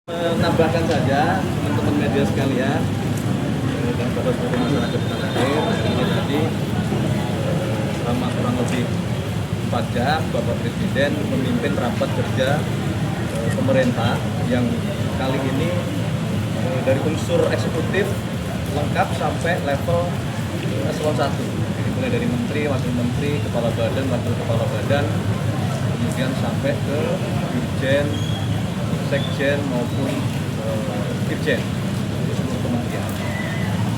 Menambahkan saja teman-teman media sekalian dan pada seluruh masyarakat di tanah air, ini tadi selama kurang lebih 4 jam Bapak Presiden memimpin rapat kerja pemerintah yang kali ini dari unsur eksekutif lengkap sampai level eselon 1. Jadi mulai dari menteri, wakil menteri, kepala badan, wakil kepala badan, kemudian sampai ke dirjen, sekjen maupun dirjen seluruh kementerian.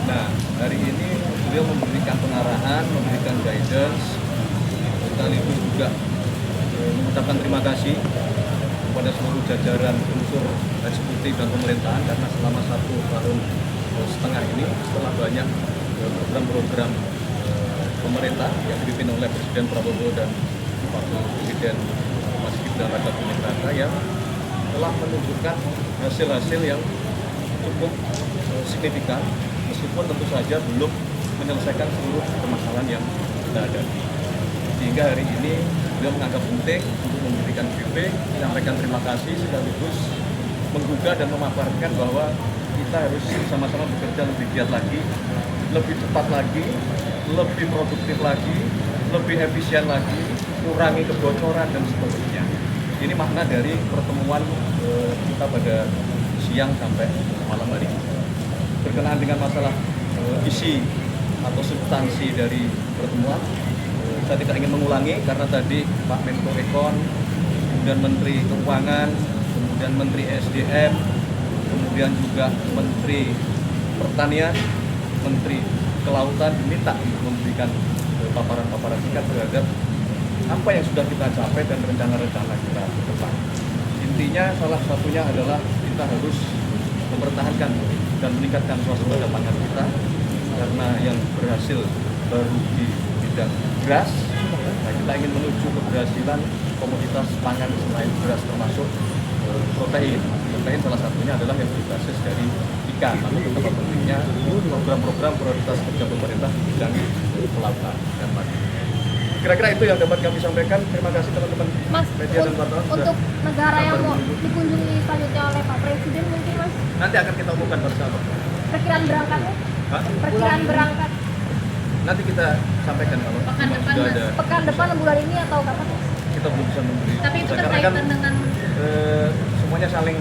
Nah, hari ini beliau memberikan pengarahan, memberikan guidance, sekaligus juga mengucapkan terima kasih kepada seluruh jajaran unsur eksekutif dan pemerintahan karena selama 1,5 tahun ini setelah banyak program-program pemerintah yang dipimpin oleh Presiden Prabowo dan Wakil Presiden Mas Gibran Raka Buming Raka yang telah menunjukkan hasil-hasil yang cukup signifikan, meskipun tentu saja belum menyelesaikan seluruh permasalahan yang kita hadapi. Sehingga hari ini beliau menganggap penting untuk memberikan briefing, menyampaikan terima kasih sekaligus menggugah dan memaparkan bahwa kita harus sama-sama bekerja lebih giat lagi, lebih cepat lagi, lebih produktif lagi, lebih efisien lagi, kurangi kebocoran dan seterusnya. Ini makna dari pertemuan kita pada siang sampai malam hari. Berkenaan dengan masalah isi atau substansi dari pertemuan, saya tidak ingin mengulangi karena tadi Pak Menko Ekon, kemudian Menteri Keuangan, kemudian Menteri SDM, kemudian juga Menteri Pertanian, Menteri Kelautan diminta untuk memberikan paparan-paparan singkat terhadap apa yang sudah kita capai dan rencana-rencana kita ke depan. Intinya salah satunya adalah kita harus mempertahankan dan meningkatkan swasembada pangan kita karena yang berhasil baru di bidang beras. Nah, kita ingin menuju keberhasilan komoditas pangan selain beras termasuk protein. Protein salah satunya adalah yang berbasis dari ikan. Lalu betapa pentingnya program-program prioritas kerja pemerintah di bidang kelautan dan padi. Kira-kira itu yang dapat kami sampaikan. Terima kasih teman-teman media dan wartawan. Untuk negara yang mau dikunjungi selanjutnya oleh Pak Presiden mungkin Mas? Nanti akan kita umumkan bersama. Perkiraan berangkatnya? Perkiraan berangkat? Nanti kita sampaikan kalau pekan depan, sudah ada. Pekan depan bulan ini atau kapan? Kita belum bisa memberi. Tapi itu karena terkait kan dengan semuanya saling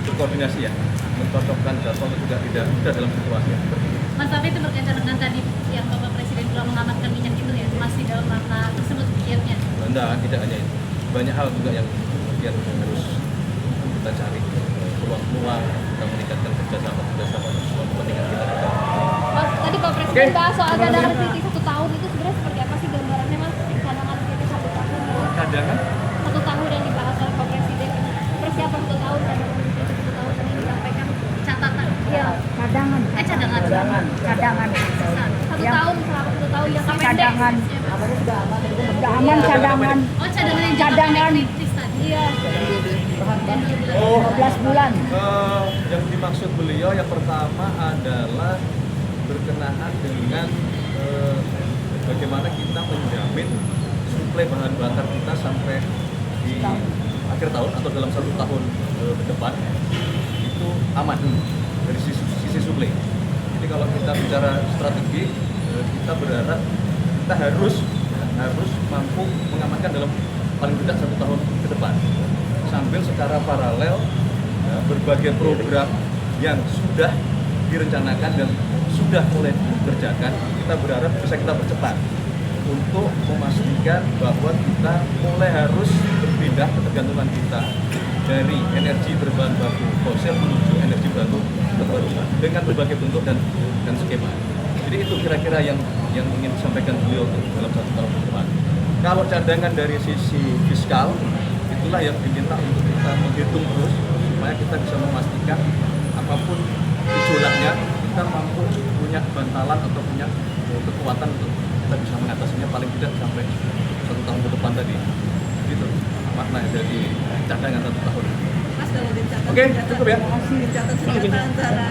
berkoordinasi ya, mencocokkan jadwal juga tidak mudah dalam situasi yang seperti ini. Mas, tapi itu berkaitan dengan tadi yang Bapak Presiden telah mengamankan minyak itu ya, masih dalam rangka tersebut giatnya? Enggak, tidak hanya itu. Banyak hal juga yang kemudian harus kita cari peluang-peluang kita meningkatkan kerjasama untuk semua kepentingan kita. Mas, tadi Pak Presiden bahas soal cadangan kritis 1 tahun itu sebenarnya seperti apa sih gambarannya Mas? Cadangan kritis 1 tahun itu? Cadangan? 1 tahun yang dibahas oleh Pak Presiden, persiapan 1 tahun cadangan kritis 1 tahun yang disampaikan. Catatan? Iya, Cadangan. Cadangan. 1 tahun, selama 1 tahun yang pendek. Cadangan. Udah aman cadangan. Oh, cadangan yang Cadangan. kritis tadi. Iya. Oh, 12 bulan. Yang dimaksud beliau yang pertama adalah berkenaan dengan bagaimana kita menjamin suplai bahan bakar kita sampai di akhir tahun atau dalam 1 tahun ke depan itu aman dari sisi suplai. Jadi kalau kita bicara strategi, kita berharap kita harus mampu mengamankan dalam paling tidak 1 tahun ke depan. Sambil secara paralel berbagai program yang sudah direncanakan dan sudah mulai dikerjakan, kita berharap bisa kita percepat untuk memastikan bahwa kita mulai harus berpindah ketergantungan kita dari energi berbahan baku fosil menuju energi baru terbarukan dengan berbagai bentuk dan skema. Jadi itu kira-kira yang ingin disampaikan beliau dalam 1 tahun ke depan. Kalau cadangan dari sisi fiskal, itulah yang diminta untuk kita menghitung terus supaya kita bisa memastikan apapun gejolaknya kita mampu punya bantalan atau punya kekuatan untuk kita bisa mengatasinya paling tidak sampai 1 tahun ke depan tadi. Gitu makna dari cadangan 1 tahun. Mas, kalau dicatat, Oke, cukup ya. dicatat senjata antara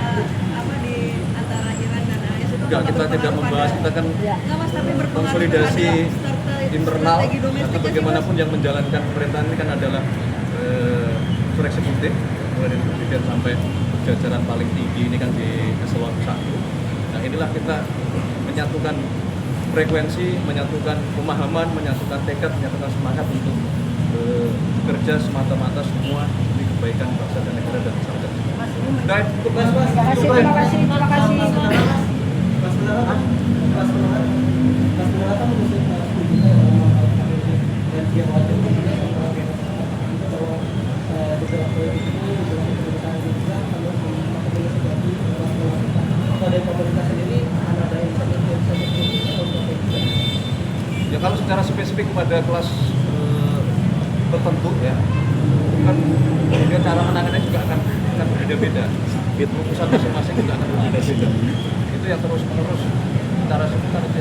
antara Iran dan AS itu Enggak, kita tidak membahas, kita kan Nggak, Mas, tapi berpengaruh konsolidasi terhadap internal strategi domestik karena bagaimanapun yang menjalankan pemerintahan ini kan adalah unsur eksekutif mulai dari presiden sampai jajaran paling tinggi ini kan di eselon 1. Nah inilah kita menyatukan frekuensi, menyatukan pemahaman, menyatukan tekad, menyatukan semangat untuk bekerja semata-mata semua demi kebaikan bangsa dan negara dan masyarakat. Baik, tugas Mas. Terima kasih. Ya kalau secara spesifik pada kelas tertentu ya, kan dia cara menangannya juga akan berbeda-beda. Keputusan masing-masing juga akan berbeda-beda. Itu yang terus-menerus secara sebentar itu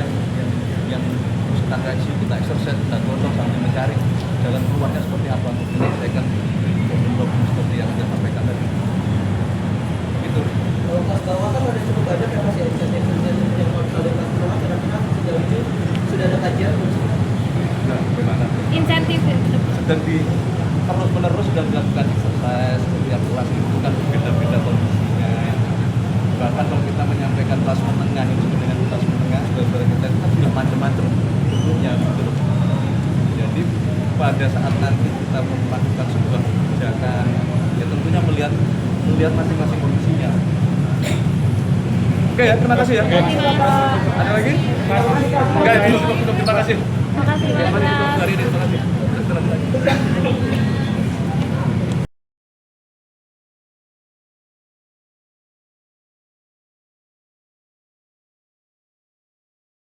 yang terus kita kaji, kita exercise, kita godong sambil mencari jalan keluarnya seperti apa untuk menyelesaikan problem seperti yang saya sampaikan tadi. Gitu. Kalau kelas bawah kan ada cukup banyak ya Mas ya, insentif-insentif yang kalau dari kelas bawah kira-kira sejauh ini sudah ada kajian belum sih? Nah, bagaimana? Insentif Sedang terus-menerus sudah dilakukan exercise setiap kelas itu kan beda-beda kondisinya. Bahkan kalau kita menyampaikan kelas menengah ini dengan kelas menengah, saudara kita itu kan sudah macam-macam bentuknya gitu loh. Jadi pada saat nanti kita melakukan sebuah kebijakan, ya tentunya melihat masing-masing kondisinya. Oke ya, terima kasih ya. Ada lagi? Enggak, cukup. Terima kasih. Terima kasih Terima banyak. kasih. Terima kasih.